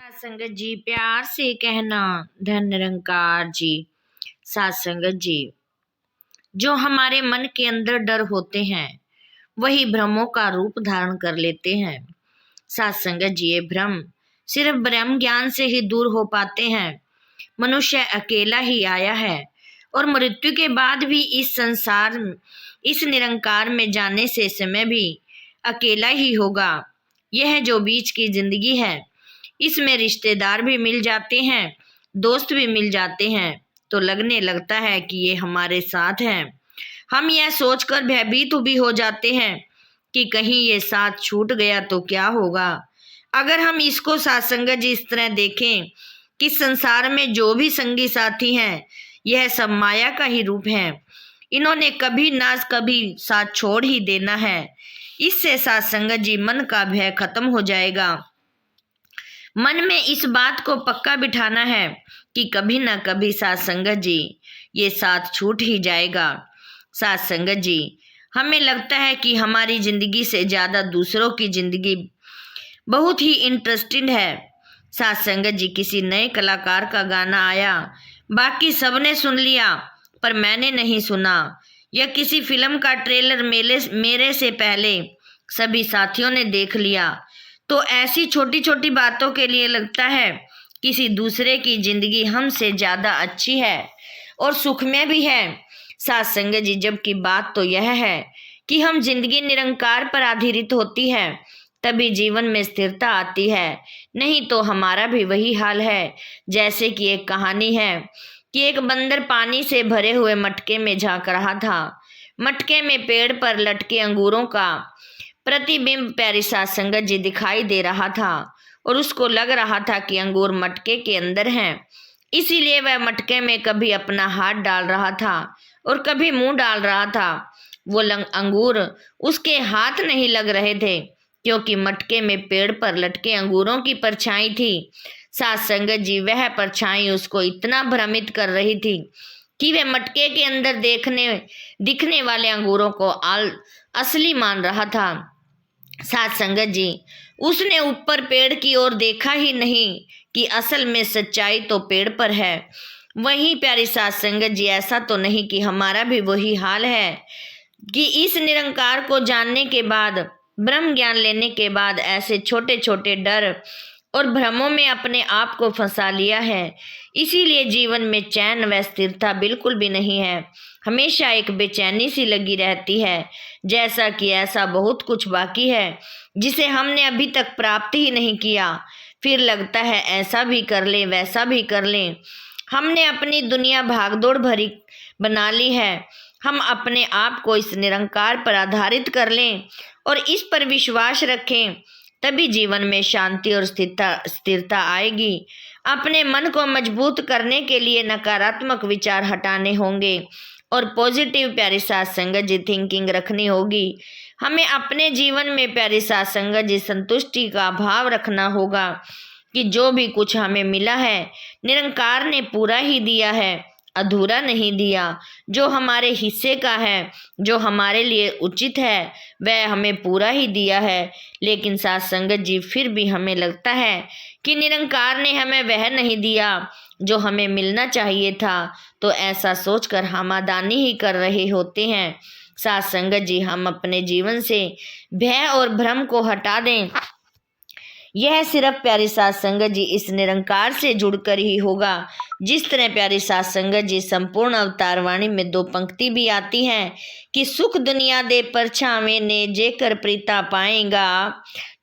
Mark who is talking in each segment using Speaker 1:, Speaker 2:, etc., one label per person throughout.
Speaker 1: संगत जी, प्यार से कहना धन निरंकार जी। सात संगत जी, जो हमारे मन के अंदर डर होते हैं वही भ्रमों का रूप धारण कर लेते हैं। सात संगत जी, ये भ्रम सिर्फ ब्रह्म ज्ञान से ही दूर हो पाते हैं। मनुष्य अकेला ही आया है और मृत्यु के बाद भी इस संसार, इस निरंकार में जाने से समय भी अकेला ही होगा। यह जो बीच की जिंदगी है, इसमें रिश्तेदार भी मिल जाते हैं, दोस्त भी मिल जाते हैं, तो लगने लगता है कि ये हमारे साथ हैं। हम यह सोचकर भयभीत भी हो जाते हैं कि कहीं ये साथ छूट गया तो क्या होगा। अगर हम इसको सत्संगत जी इस तरह देखें कि संसार में जो भी संगी साथी हैं, यह सब माया का ही रूप है। इन्होंने कभी ना कभी साथ छोड़ ही देना है। इससे सत्संगत जी मन का भय खत्म हो जाएगा। मन में इस बात को पक्का बिठाना है कि कभी ना कभी सत्संगत जी ये साथ छूट ही जाएगा। सत्संगत जी, हमें लगता है कि हमारी जिंदगी से ज्यादा दूसरों की जिंदगी बहुत ही इंटरेस्टिंग है। सत्संगत जी, किसी नए कलाकार का गाना आया, बाकी सबने सुन लिया पर मैंने नहीं सुना, या किसी फिल्म का ट्रेलर मेरे से पहले सभी साथियों ने देख लिया, तो ऐसी छोटी छोटी बातों के लिए लगता है किसी दूसरे की जिंदगी हमसे ज्यादा अच्छी है और सुखमय भी है। सत्संगत जी, जबकि बात तो यह है कि हम जिंदगी निरंकार पर आधारित होती है, तभी जीवन में स्थिरता आती है। नहीं तो हमारा भी वही हाल है। जैसे कि एक कहानी है कि एक बंदर पानी से भरे हुए मटके में झांक रहा था। मटके में पेड़ पर लटके अंगूरों का प्रतिबिंब प्यारी सत्संगत जी दिखाई दे रहा था और उसको लग रहा था कि अंगूर मटके के अंदर हैं। इसीलिए वह मटके में कभी अपना हाथ डाल रहा था और कभी मुंह डाल रहा था। वो अंगूर उसके हाथ नहीं लग रहे थे, क्योंकि मटके में पेड़ पर लटके अंगूरों की परछाई थी। सत्संगत जी, वह परछाई उसको इतना भ्रमित कर रही थी कि वह मटके के अंदर दिखने वाले अंगूरों को असली मान रहा था। सत्संगत जी, उसने ऊपर पेड़ की ओर देखा ही नहीं कि असल में सच्चाई तो पेड़ पर है। वही प्यारी सत्संगत जी, ऐसा तो नहीं कि हमारा भी वही हाल है कि इस निरंकार को जानने के बाद, ब्रह्म ज्ञान लेने के बाद ऐसे छोटे छोटे डर और भ्रमों में अपने आप को फंसा लिया है। इसीलिए जीवन में चैन व स्थिरता बिल्कुल भी नहीं है। हमेशा एक बेचैनी सी लगी रहती है, जैसा कि ऐसा बहुत कुछ बाकी है जिसे हमने अभी तक प्राप्त ही नहीं किया। फिर लगता है ऐसा भी कर लें, वैसा भी कर लें। हमने अपनी दुनिया भागदौड़ भरी बना ली है। हम अपने आप को इस निरंकार पर आधारित कर लें और इस पर विश्वास रखें, तभी जीवन में शांति और स्थिरता आएगी। अपने मन को मजबूत करने के लिए नकारात्मक विचार हटाने होंगे और पॉजिटिव प्यारी सत्संगत जी थिंकिंग रखनी होगी। हमें अपने जीवन में प्यारी सत्संगत जी संतुष्टि का भाव रखना होगा कि जो भी कुछ हमें मिला है निरंकार ने पूरा ही दिया है, अधूरा नहीं दिया। जो हमारे हिस्से का है, जो हमारे लिए उचित है, वह हमें पूरा ही दिया है। लेकिन सत्संगत जी, फिर भी हमें लगता है कि निरंकार ने हमें वह नहीं दिया जो हमें मिलना चाहिए था, तो ऐसा सोचकर हम आदानी ही कर रहे होते हैं। सत्संगत जी, हम अपने जीवन से भय और भ्रम को हटा दें। यह सिर्फ प्यारी सत्संगत जी इस निरंकार से जुड़कर ही होगा। जिस तरह प्यारी सत्संगत जी संपूर्ण अवतार वाणी में 2 पंक्ति भी आती हैं कि सुख दुनिया दे परछावें ने जेकर प्रीता पाएगा,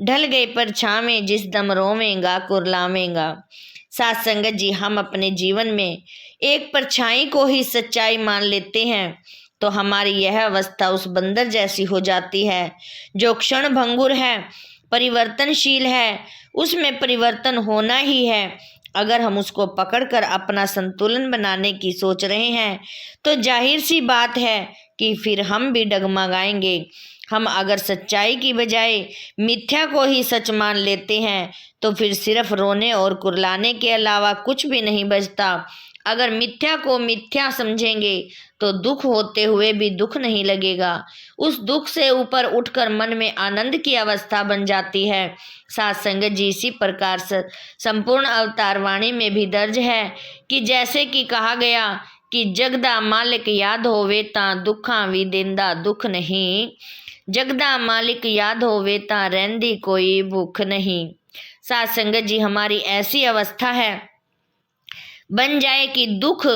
Speaker 1: ढल गए परछावें जिस दम रोवेगा कुरलावेगा। सत्संगत जी, हम अपने जीवन में एक परछाई को ही सच्चाई मान लेते हैं तो हमारी यह अवस्था उस बंदर जैसी हो जाती है जो क्षण भंगुर है, परिवर्तनशील है, उसमें परिवर्तन होना ही है। अगर हम उसको पकड़कर अपना संतुलन बनाने की सोच रहे हैं तो जाहिर सी बात है कि फिर हम भी डगमगाएंगे। हम अगर सच्चाई की बजाय मिथ्या को ही सच मान लेते हैं तो फिर सिर्फ रोने और कुरलाने के अलावा कुछ भी नहीं बचता। अगर मिथ्या को मिथ्या समझेंगे तो दुख होते हुए भी दुख नहीं लगेगा। उस दुख से ऊपर उठकर मन में आनंद की अवस्था बन जाती है। साथ संगत जी, इसी प्रकार से संपूर्ण अवतार वाणी में भी दर्ज है कि जैसे कि कहा गया कि जगदा मालिक याद होवे ता दुखा भी देंदा दुख नहीं, जगदा मालिक याद होवे ता रहंदी कोई भूख नहीं। साथ संगत जी, हमारी ऐसी अवस्था है बन जाए कि दुख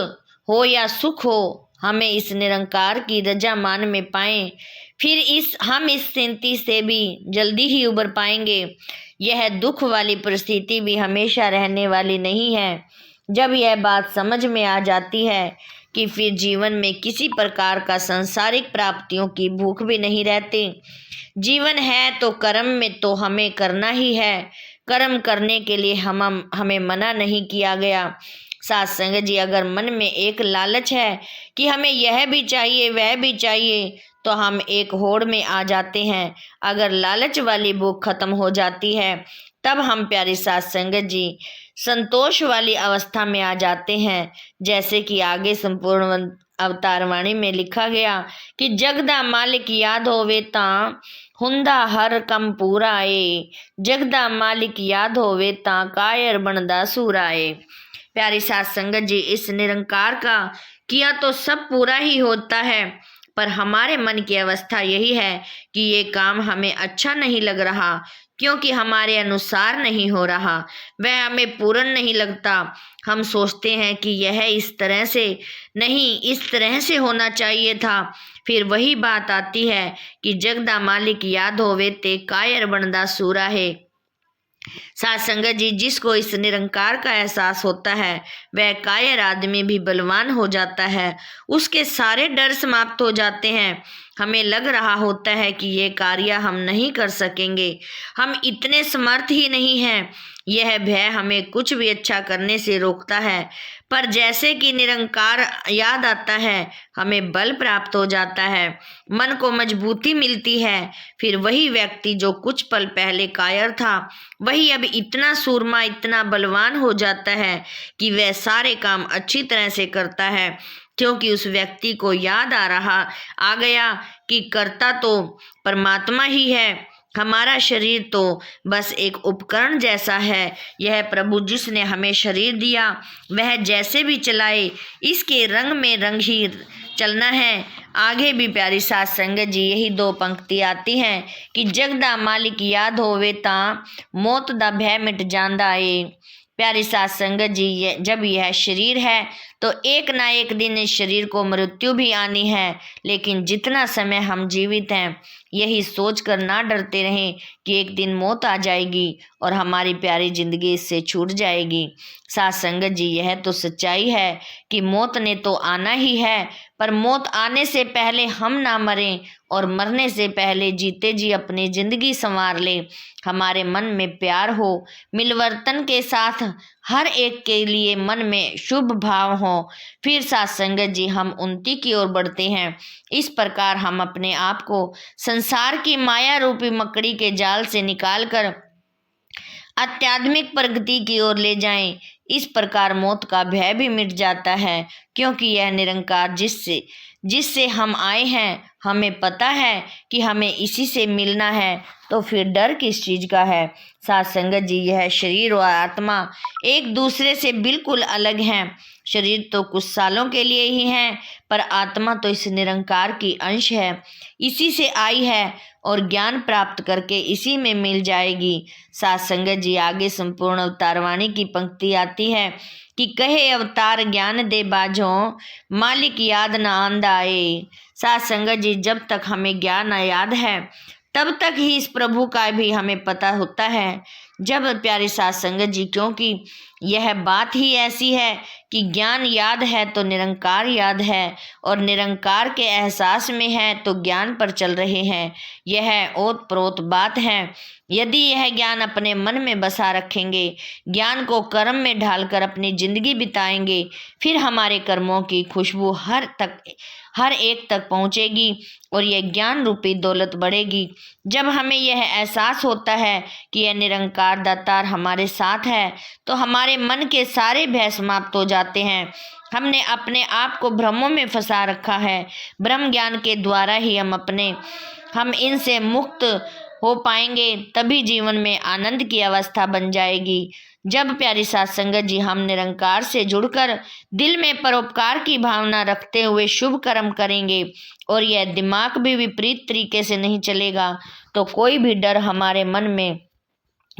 Speaker 1: हो या सुख हो, हमें इस निरंकार की रजा मान में पाएं, फिर हम इस स्थिति से भी जल्दी ही उबर पाएंगे। यह दुख वाली परिस्थिति भी हमेशा रहने वाली नहीं है। जब यह बात समझ में आ जाती है कि फिर जीवन में किसी प्रकार का सांसारिक प्राप्तियों की भूख भी नहीं रहती। जीवन है तो कर्म में तो हमें करना ही है, कर्म करने के लिए हमें मना नहीं किया गया। साथ संगत जी, अगर मन में एक लालच है कि हमें यह भी चाहिए वह भी चाहिए, तो हम एक होड़ में आ जाते हैं। अगर लालच वाली भूख खत्म हो जाती है, तब हम प्यारी साथ संगत जी संतोष वाली अवस्था में आ जाते हैं। जैसे कि आगे संपूर्ण अवतार वाणी में लिखा गया कि जगदा मालिक याद होवे ता हुंदा हर कम पूरा ए, जगदा मालिक याद होवे ता कायर बनदा सूरा ए। प्यारी साथ संगत जी, इस निरंकार का किया तो सब पूरा ही होता है, पर हमारे मन की अवस्था यही है कि ये काम हमें अच्छा नहीं लग रहा, क्योंकि हमारे अनुसार नहीं हो रहा, वह हमें पूर्ण नहीं लगता। हम सोचते हैं कि यह इस तरह से नहीं, इस तरह से होना चाहिए था। फिर वही बात आती है कि जगदा मालिक याद होवे ते कायर बनदा सूरा है। साथ संगत जी, जिसको इस निरंकार का एहसास होता है वह कायर आदमी भी बलवान हो जाता है। उसके सारे डर समाप्त हो जाते हैं। हमें लग रहा होता है कि ये कार्य हम नहीं कर सकेंगे, हम इतने समर्थ ही नहीं हैं। यह भय हमें कुछ भी अच्छा करने से रोकता है, पर जैसे कि निरंकार याद आता है, हमें बल प्राप्त हो जाता है, मन को मजबूती मिलती है। फिर वही व्यक्ति जो कुछ पल पहले कायर था, वही अब इतना सूरमा, इतना बलवान हो जाता है कि वह सारे काम अच्छी तरह से करता है, क्योंकि उस व्यक्ति को याद आ गया कि करता तो परमात्मा ही है, हमारा शरीर तो बस एक उपकरण जैसा है। यह प्रभु जिसने हमें शरीर दिया वह जैसे भी चलाए, इसके रंग में रंग ही चलना है। आगे भी प्यारी साथ संगत जी यही दो पंक्ति आती हैं कि जगदा मालिक याद होवे ता मौत दा भय मिट जांदा ए। प्यारी साथ संगत जी, जब यह शरीर है तो एक ना एक दिन इस शरीर को मृत्यु भी आनी है, लेकिन जितना समय हम जीवित हैं यही सोच कर ना डरते रहें कि एक दिन मौत आ जाएगी और हमारी प्यारी जिंदगी इससे छूट जाएगी। साथ संगत जी, यह तो सच्चाई है कि मौत ने तो आना ही है, पर मौत आने से पहले हम ना मरें और मरने से पहले जीते जी अपनी जिंदगी संवार लें। हमारे मन में प्यार हो, मिलवर्तन के साथ हर एक के लिए मन में शुभ भाव हो, फिर साथ संगत जी हम उन्नति की ओर बढ़ते हैं। इस प्रकार हम अपने आप को संसार की माया रूपी मकड़ी के जाल से निकालकर आध्यात्मिक प्रगति की ओर ले जाएं। इस प्रकार मौत का भय भी मिट जाता है, क्योंकि यह निरंकार जिससे हम आए हैं, हमें पता है कि हमें इसी से मिलना है, तो फिर डर किस चीज का है। साथ संगत जी, यह शरीर और आत्मा एक दूसरे से बिल्कुल अलग हैं। शरीर तो कुछ सालों के लिए ही है, पर आत्मा तो इस निरंकार की अंश है, इसी से आई है और ज्ञान प्राप्त करके इसी में मिल जाएगी। साथ संगत जी, आगे संपूर्ण अवतार वाणी की पंक्ति आती है कि कहे अवतार ज्ञान दे बाझों मालिक याद न आंदा आए। साथ संगत जी, जब तक हमें ज्ञान याद है तब तक ही इस प्रभु का भी हमें पता होता है। जब प्यारी साथ संगत जी, क्योंकि यह बात ही ऐसी है कि ज्ञान याद है तो निरंकार याद है, और निरंकार के एहसास में है तो ज्ञान पर चल रहे हैं। यह ओत प्रोत बात है। यदि यह ज्ञान अपने मन में बसा रखेंगे, ज्ञान को कर्म में ढालकर अपनी जिंदगी बिताएंगे, फिर हमारे कर्मों की खुशबू हर एक तक पहुंचेगी और यह ज्ञान रूपी दौलत बढ़ेगी। जब हमें यह एहसास होता है कि यह निरंकार दातार हमारे साथ है, तो हमारे मन के सारे भय समाप्त हो जाते हैं। हमने अपने आप को भ्रमों में फंसा रखा है। ब्रह्म ज्ञान के द्वारा ही हम इनसे मुक्त हो पाएंगे, तभी जीवन में आनंद की अवस्था बन जाएगी। जब प्यारी साध संगत जी हम निरंकार से जुड़कर दिल में परोपकार की भावना रखते हुए शुभ कर्म करेंगे और यह दिमाग भी विपरीत तरीके से नहीं चलेगा, तो कोई भी डर हमारे मन में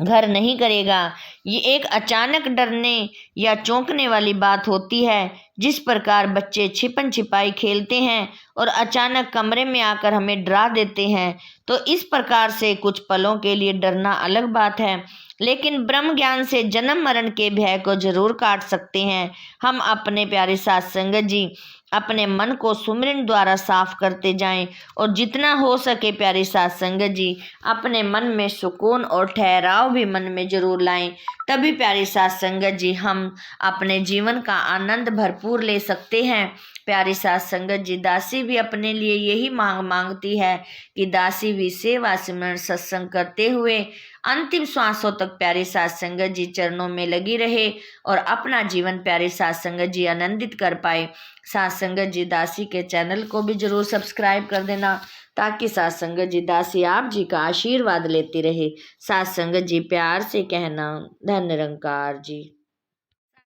Speaker 1: घर नहीं करेगा। ये एक अचानक डरने या चौंकने वाली बात होती है। जिस प्रकार बच्चे छिपन छिपाई खेलते हैं और अचानक कमरे में आकर हमें डरा देते हैं, तो इस प्रकार से कुछ पलों के लिए डरना अलग बात है, लेकिन ब्रह्म ज्ञान से जन्म मरण के भय को जरूर काट सकते हैं। हम अपने प्यारे साथ संगत जी अपने मन को सुमिरन द्वारा साफ करते जाएं और जितना हो सके प्यारे साथ संगत जी अपने मन में सुकून और ठहराव भी मन में जरूर लाएं। तभी प्यारे साथ संगत जी हम अपने जीवन का आनंद भरपूर ले सकते हैं। प्यारी साथ संगत जी दासी भी अपने लिए यही मांगती है कि दासी भी सेवा सिमरन सत्संग करते हुए अंतिम श्वासों तक प्यारे साथ संगत जी चरणों में लगी रहे और अपना जीवन प्यारे साथ संगत जी आनंदित कर पाए। साथ संगत जी दासी के चैनल को भी जरूर सब्सक्राइब कर देना, ताकि साथ संगत जी दासी आप जी का आशीर्वाद लेती रहे। साथ संगत जी प्यार से कहना, धन निरंकार जी।